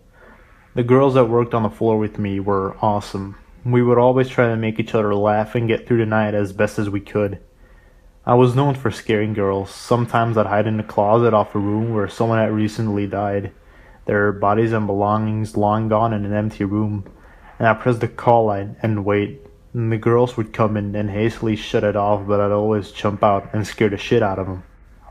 The girls that worked on the floor with me were awesome. We would always try to make each other laugh and get through the night as best as we could. I was known for scaring girls. Sometimes I'd hide in the closet off a room where someone had recently died, their bodies and belongings long gone in an empty room, and I'd press the call light and wait. And the girls would come in and hastily shut it off, but I'd always jump out and scare the shit out of them.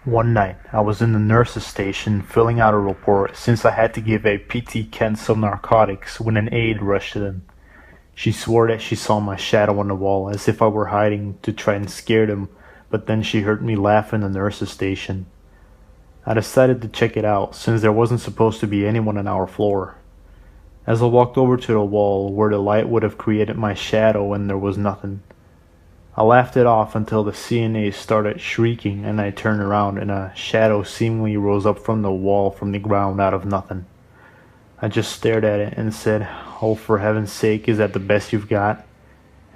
One night, I was in the nurse's station filling out a report since I had to give a PT Kent some narcotics when an aide rushed in. She swore that she saw my shadow on the wall as if I were hiding to try and scare them, but then she heard me laugh in the nurse's station. I decided to check it out since there wasn't supposed to be anyone on our floor. As I walked over to the wall where the light would have created my shadow and there was nothing, I laughed it off until the CNA started shrieking and I turned around and a shadow seemingly rose up from the wall from the ground out of nothing. I just stared at it and said, "Oh, for heaven's sake, is that the best you've got?"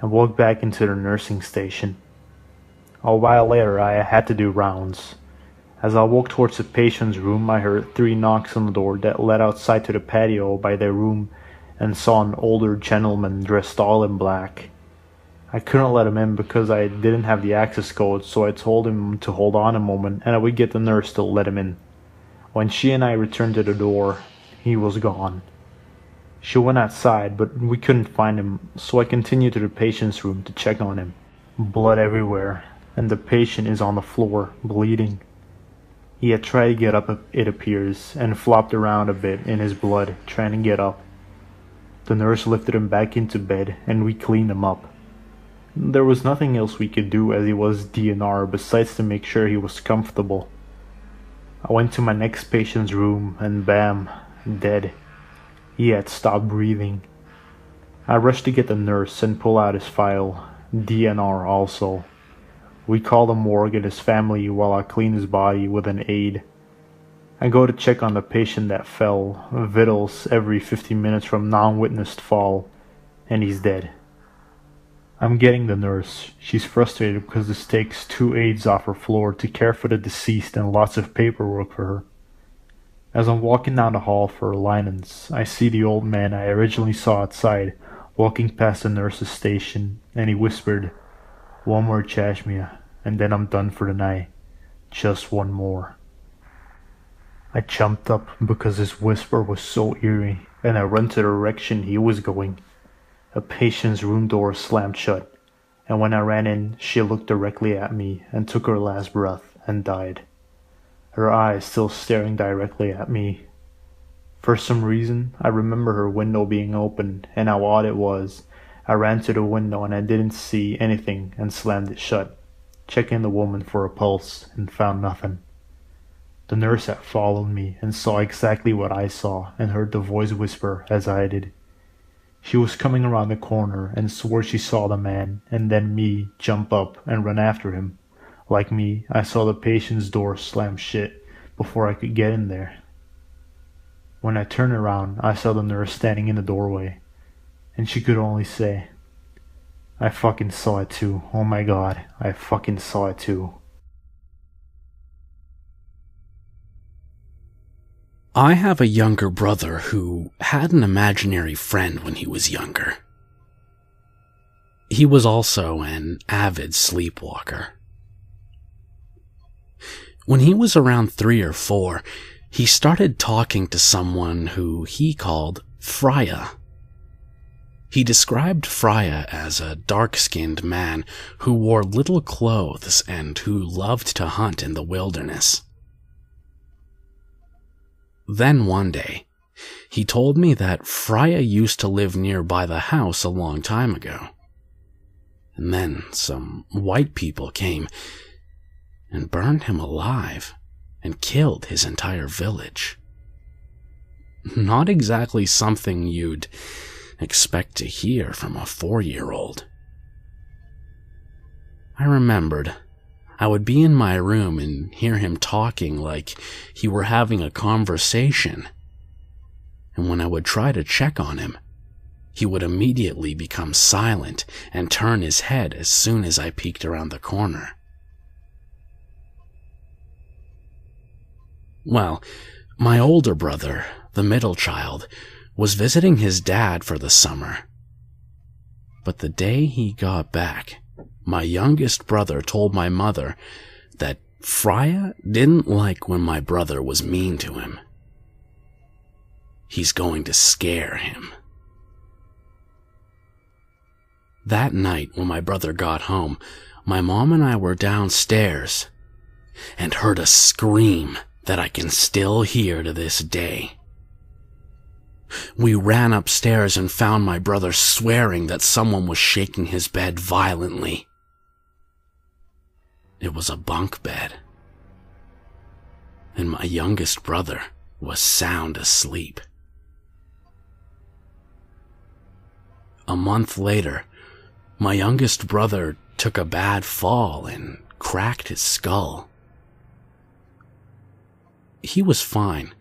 and walked back into the nursing station. A while later, I had to do rounds. As I walked towards the patient's room, I heard 3 knocks on the door that led outside to the patio by their room and saw an older gentleman dressed all in black. I couldn't let him in because I didn't have the access code, so I told him to hold on a moment and I would get the nurse to let him in. When she and I returned to the door, he was gone. She went outside, but we couldn't find him, so I continued to the patient's room to check on him. Blood everywhere, and the patient is on the floor, bleeding. He had tried to get up, it appears, and flopped around a bit in his blood, trying to get up. The nurse lifted him back into bed, and we cleaned him up. There was nothing else we could do as he was DNR besides to make sure he was comfortable. I went to my next patient's room, and bam, dead. He had stopped breathing. I rushed to get the nurse and pull out his file, DNR also. We called the morgue and his family while I cleaned his body with an aide. I go to check on the patient that fell, vitals every 15 minutes from non-witnessed fall, and he's dead. I'm getting the nurse. She's frustrated because this takes 2 aides off her floor to care for the deceased and lots of paperwork for her. As I'm walking down the hall for linens, I see the old man I originally saw outside walking past the nurse's station, and he whispered, "One more Chashmia, and then I'm done for the night. Just one more." I jumped up because his whisper was so eerie, and I ran to the direction he was going. A patient's room door slammed shut, and when I ran in, she looked directly at me and took her last breath and died. Her eyes still staring directly at me. For some reason, I remember her window being open and how odd it was. I ran to the window and I didn't see anything and slammed it shut, checking the woman for a pulse and found nothing. The nurse had followed me and saw exactly what I saw and heard the voice whisper as I did. She was coming around the corner and swore she saw the man and then me jump up and run after him. Like me, I saw the patient's door slam shut before I could get in there. When I turned around, I saw the nurse standing in the doorway, and she could only say, "I fucking saw it too. Oh my god, I fucking saw it too." I have a younger brother who had an imaginary friend when he was younger. He was also an avid sleepwalker. When he was around 3 or 4, he started talking to someone who he called Freya. He described Freya as a dark-skinned man who wore little clothes and who loved to hunt in the wilderness. Then one day, he told me that Freya used to live nearby the house a long time ago. And then some white people came and burned him alive and killed his entire village. Not exactly something you'd expect to hear from a 4-year-old. I remembered I would be in my room and hear him talking like he were having a conversation. And when I would try to check on him, he would immediately become silent and turn his head as soon as I peeked around the corner. Well, my older brother, the middle child, was visiting his dad for the summer. But the day he got back, my youngest brother told my mother that Freya didn't like when my brother was mean to him. He's going to scare him. That night when my brother got home, my mom and I were downstairs and heard a scream that I can still hear to this day. We ran upstairs and found my brother swearing that someone was shaking his bed violently. It was a bunk bed, and my youngest brother was sound asleep. A month later, my youngest brother took a bad fall and cracked his skull. He was fine,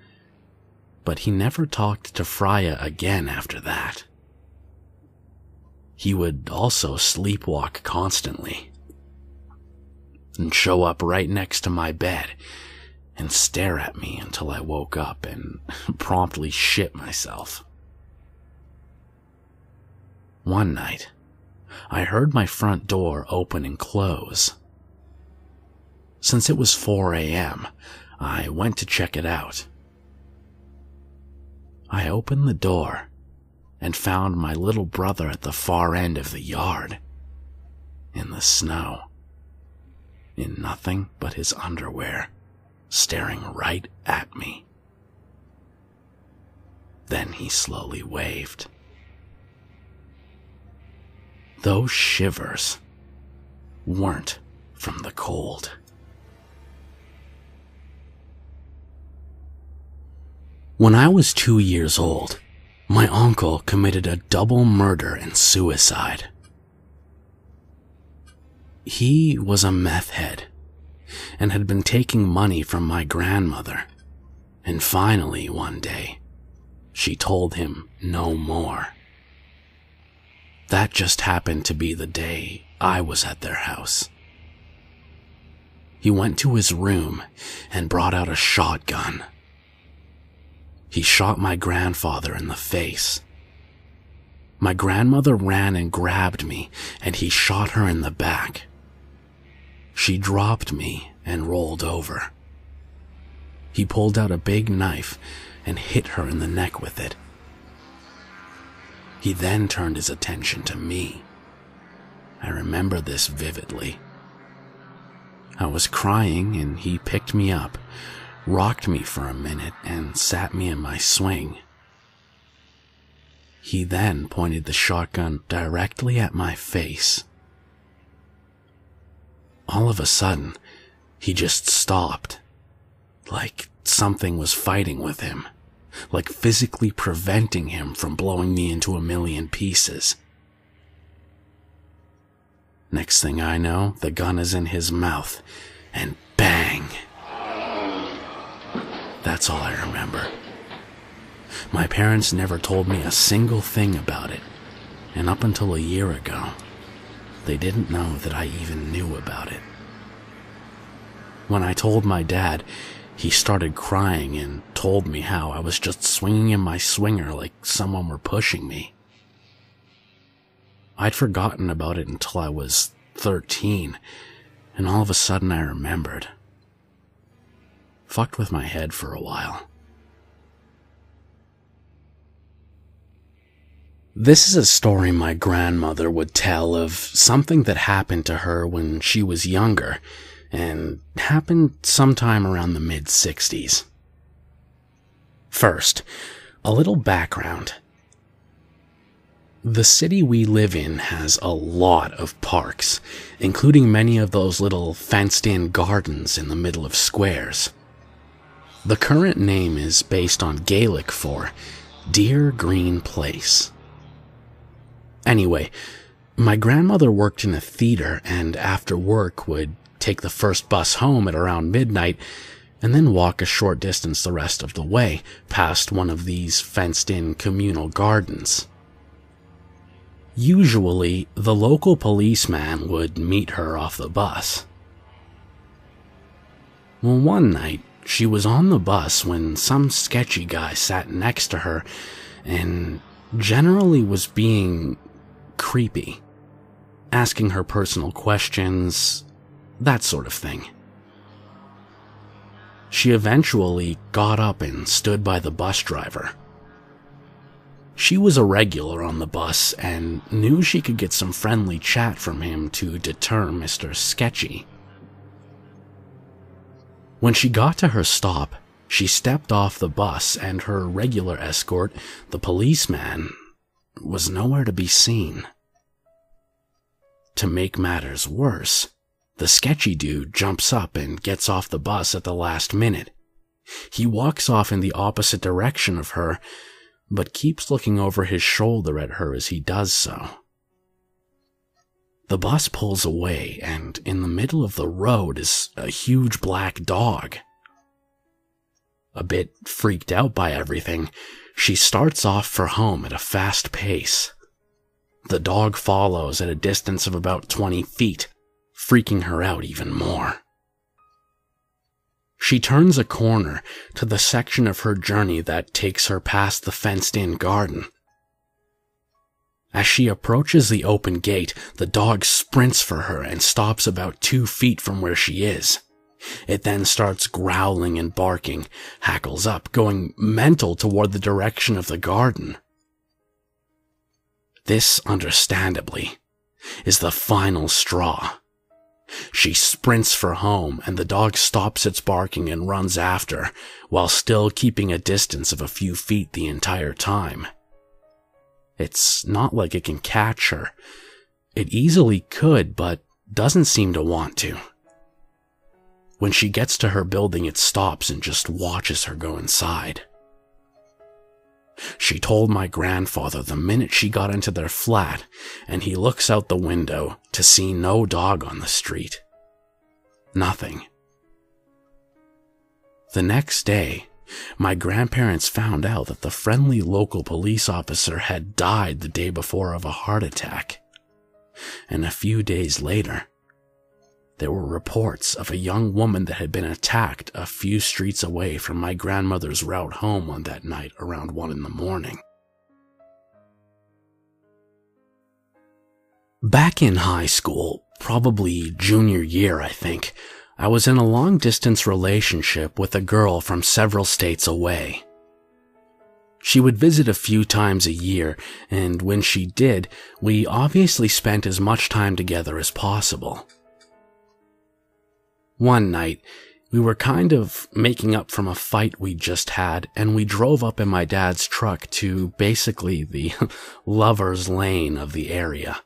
but he never talked to Freya again after that. He would also sleepwalk constantly and show up right next to my bed and stare at me until I woke up and promptly shit myself. One night, I heard my front door open and close. Since it was 4 a.m., I went to check it out. I opened the door and found my little brother at the far end of the yard, in the snow, in nothing but his underwear, staring right at me. Then he slowly waved. Those shivers weren't from the cold. When I was 2 years old, my uncle committed a double murder and suicide. He was a meth head and had been taking money from my grandmother, and finally one day, she told him no more. That just happened to be the day I was at their house. He went to his room and brought out a shotgun. He shot my grandfather in the face. My grandmother ran and grabbed me, and he shot her in the back. She dropped me and rolled over. He pulled out a big knife and hit her in the neck with it. He then turned his attention to me. I remember this vividly. I was crying and he picked me up, rocked me for a minute, and sat me in my swing. He then pointed the shotgun directly at my face. All of a sudden, he just stopped, like something was fighting with him, like physically preventing him from blowing me into a million pieces. Next thing I know, the gun is in his mouth, and bang! That's all I remember. My parents never told me a single thing about it, and up until a year ago, they didn't know that I even knew about it. When I told my dad, he started crying and told me how I was just swinging in my swinger like someone were pushing me. I'd forgotten about it until I was 13, and all of a sudden I remembered. Fucked with my head for a while. This is a story my grandmother would tell of something that happened to her when she was younger, and happened sometime around the mid-60s. First, a little background. The city we live in has a lot of parks, including many of those little fenced-in gardens in the middle of squares. The current name is based on Gaelic for Dear Green Place. Anyway, my grandmother worked in a theater and after work would take the first bus home at around midnight and then walk a short distance the rest of the way past one of these fenced-in communal gardens. Usually, the local policeman would meet her off the bus. Well, one night, she was on the bus when some sketchy guy sat next to her and generally was being creepy, asking her personal questions, that sort of thing. She eventually got up and stood by the bus driver. She was a regular on the bus and knew she could get some friendly chat from him to deter Mr. Sketchy. When she got to her stop, she stepped off the bus and her regular escort, the policeman, was nowhere to be seen. To make matters worse, the sketchy dude jumps up and gets off the bus at the last minute. He walks off in the opposite direction of her, but keeps looking over his shoulder at her as he does so. The bus pulls away, and in the middle of the road is a huge black dog. A bit freaked out by everything, she starts off for home at a fast pace. The dog follows at a distance of about 20 feet, freaking her out even more. She turns a corner to the section of her journey that takes her past the fenced-in garden. As she approaches the open gate, the dog sprints for her and stops about 2 feet from where she is. It then starts growling and barking, hackles up, going mental toward the direction of the garden. This, understandably, is the final straw. She sprints for home, and the dog stops its barking and runs after, while still keeping a distance of a few feet the entire time. It's not like it can catch her. It easily could, but doesn't seem to want to. When she gets to her building, it stops and just watches her go inside. She told my grandfather the minute she got into their flat, and he looks out the window to see no dog on the street. Nothing. The next day, my grandparents found out that the friendly local police officer had died the day before of a heart attack. And a few days later, there were reports of a young woman that had been attacked a few streets away from my grandmother's route home on that night around 1 a.m. Back in high school, probably junior year I think, I was in a long-distance relationship with a girl from several states away. She would visit a few times a year, and when she did, we obviously spent as much time together as possible. One night, we were kind of making up from a fight we just had, and we drove up in my dad's truck to basically the lover's lane of the area.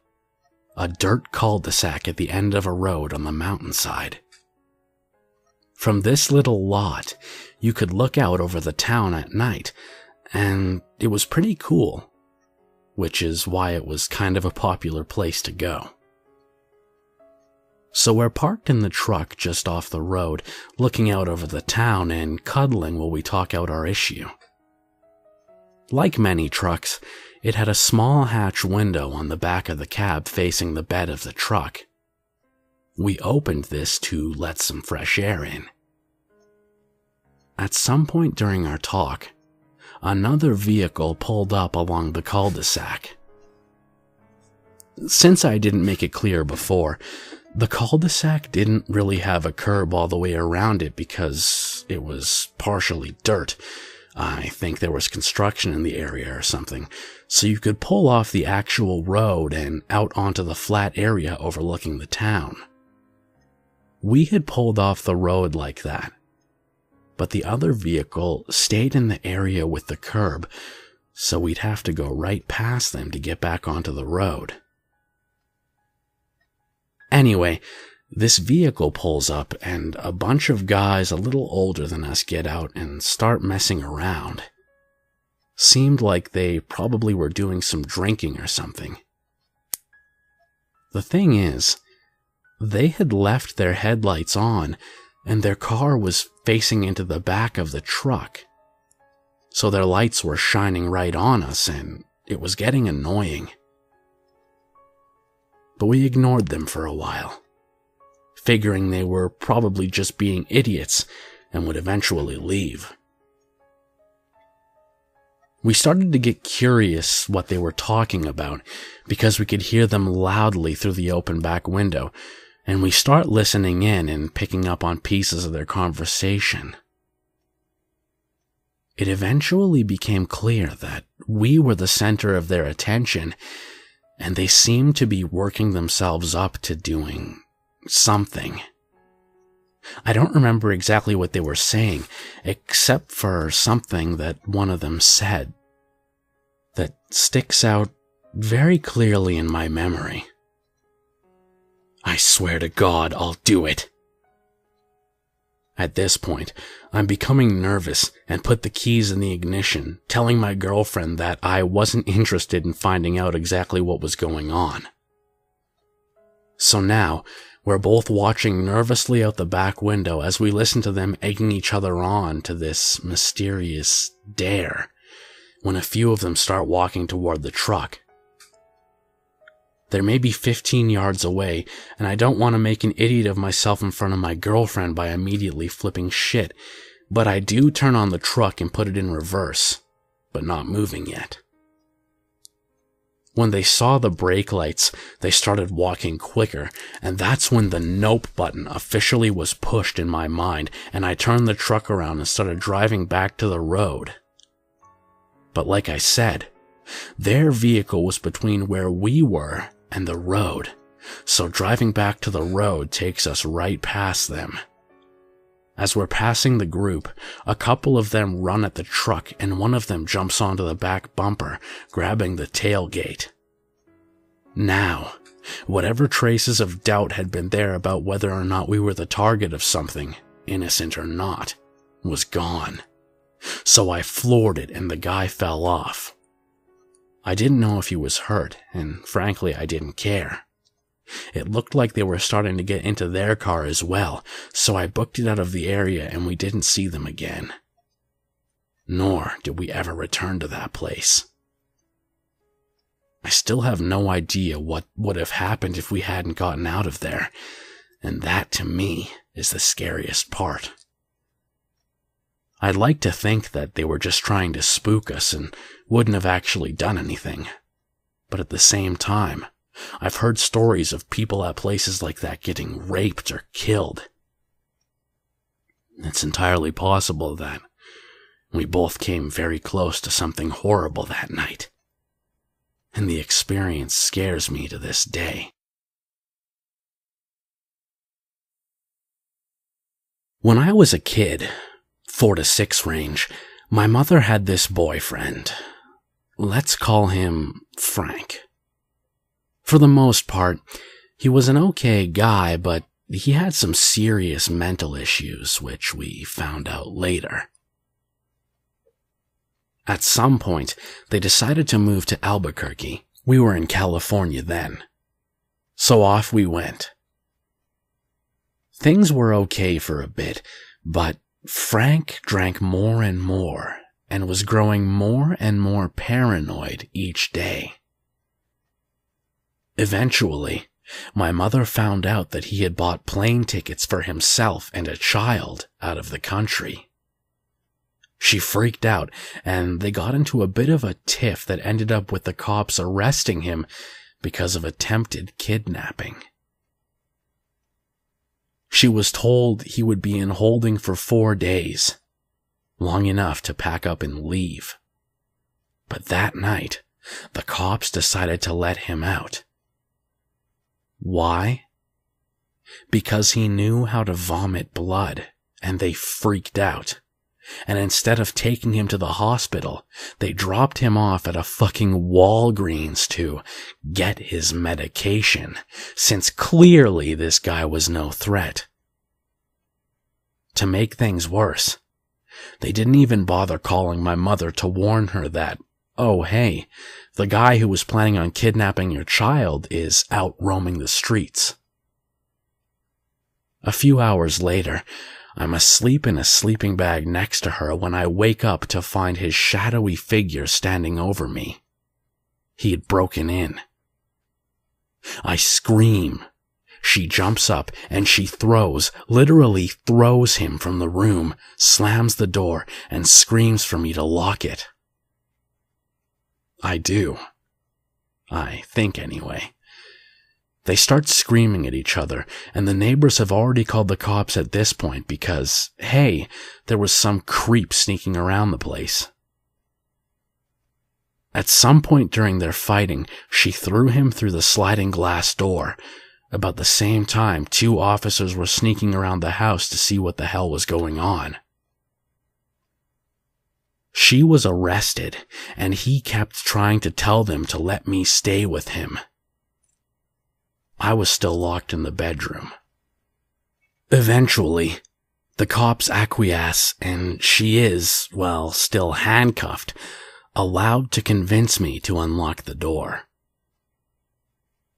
A dirt cul-de-sac at the end of a road on the mountainside. From this little lot, you could look out over the town at night, and it was pretty cool, which is why it was kind of a popular place to go. So we're parked in the truck just off the road, looking out over the town and cuddling while we talk out our issue. Like many trucks, it had a small hatch window on the back of the cab facing the bed of the truck. We opened this to let some fresh air in. At some point during our talk, another vehicle pulled up along the cul-de-sac. Since I didn't make it clear before, the cul-de-sac didn't really have a curb all the way around it because it was partially dirt. I think there was construction in the area or something, so you could pull off the actual road and out onto the flat area overlooking the town. We had pulled off the road like that, but the other vehicle stayed in the area with the curb, so we'd have to go right past them to get back onto the road. Anyway, this vehicle pulls up and a bunch of guys a little older than us get out and start messing around. Seemed like they probably were doing some drinking or something. The thing is, they had left their headlights on and their car was facing into the back of the truck. So their lights were shining right on us and it was getting annoying. But we ignored them for a while, figuring they were probably just being idiots and would eventually leave. We started to get curious what they were talking about because we could hear them loudly through the open back window, and we start listening in and picking up on pieces of their conversation. It eventually became clear that we were the center of their attention, and they seemed to be working themselves up to doing something. I don't remember exactly what they were saying, except for something that one of them said that sticks out very clearly in my memory. "I swear to God, I'll do it." At this point, I'm becoming nervous and put the keys in the ignition, telling my girlfriend that I wasn't interested in finding out exactly what was going on. So now, we're both watching nervously out the back window as we listen to them egging each other on to this mysterious dare, when a few of them start walking toward the truck. They're maybe 15 yards away, and I don't want to make an idiot of myself in front of my girlfriend by immediately flipping shit, but I do turn on the truck and put it in reverse, but not moving yet. When they saw the brake lights, they started walking quicker, and that's when the nope button officially was pushed in my mind, and I turned the truck around and started driving back to the road. But like I said, their vehicle was between where we were and the road, so driving back to the road takes us right past them. As we're passing the group, a couple of them run at the truck and one of them jumps onto the back bumper, grabbing the tailgate. Now, whatever traces of doubt had been there about whether or not we were the target of something, innocent or not, was gone. So I floored it and the guy fell off. I didn't know if he was hurt, and frankly I didn't care. It looked like they were starting to get into their car as well, so I booked it out of the area and we didn't see them again. Nor did we ever return to that place. I still have no idea what would have happened if we hadn't gotten out of there, and that to me is the scariest part. I'd like to think that they were just trying to spook us and wouldn't have actually done anything, but at the same time, I've heard stories of people at places like that getting raped or killed. It's entirely possible that we both came very close to something horrible that night, and the experience scares me to this day. When I was a kid, 4 to 6 range, my mother had this boyfriend. Let's call him Frank. For the most part, he was an okay guy, but he had some serious mental issues, which we found out later. At some point, they decided to move to Albuquerque. We were in California then. So off we went. Things were okay for a bit, but Frank drank more and more and was growing more and more paranoid each day. Eventually, my mother found out that he had bought plane tickets for himself and a child out of the country. She freaked out, and they got into a bit of a tiff that ended up with the cops arresting him because of attempted kidnapping. She was told he would be in holding for 4 days, long enough to pack up and leave. But that night, the cops decided to let him out. Why? Because he knew how to vomit blood, and they freaked out. And instead of taking him to the hospital, they dropped him off at a fucking Walgreens to get his medication, since clearly this guy was no threat. To make things worse, they didn't even bother calling my mother to warn her that, oh hey, the guy who was planning on kidnapping your child is out roaming the streets. A few hours later, I'm asleep in a sleeping bag next to her when I wake up to find his shadowy figure standing over me. He had broken in. I scream, She jumps up and she literally throws him from the room, slams the door, and screams for me to lock it. I do. I think anyway. They start screaming at each other, and the neighbors have already called the cops at this point because, hey, there was some creep sneaking around the place. At some point during their fighting, she threw him through the sliding glass door. About the same time, 2 officers were sneaking around the house to see what the hell was going on. She was arrested, and he kept trying to tell them to let me stay with him. I was still locked in the bedroom. Eventually, the cops acquiesce, and she is, well, still handcuffed, allowed to convince me to unlock the door.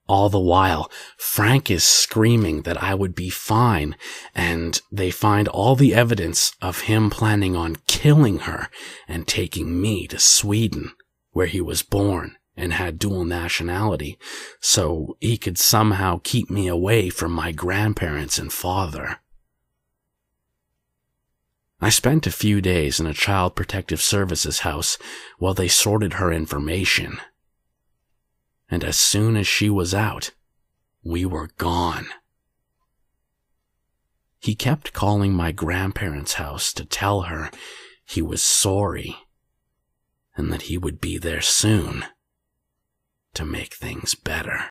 All the while, Frank is screaming that I would be fine, and they find all the evidence of him planning on killing her and taking me to Sweden, where he was born and had dual nationality, so he could somehow keep me away from my grandparents and father. I spent a few days in a Child Protective Services house while they sorted her information. And as soon as she was out, we were gone. He kept calling my grandparents' house to tell her he was sorry and that he would be there soon to make things better.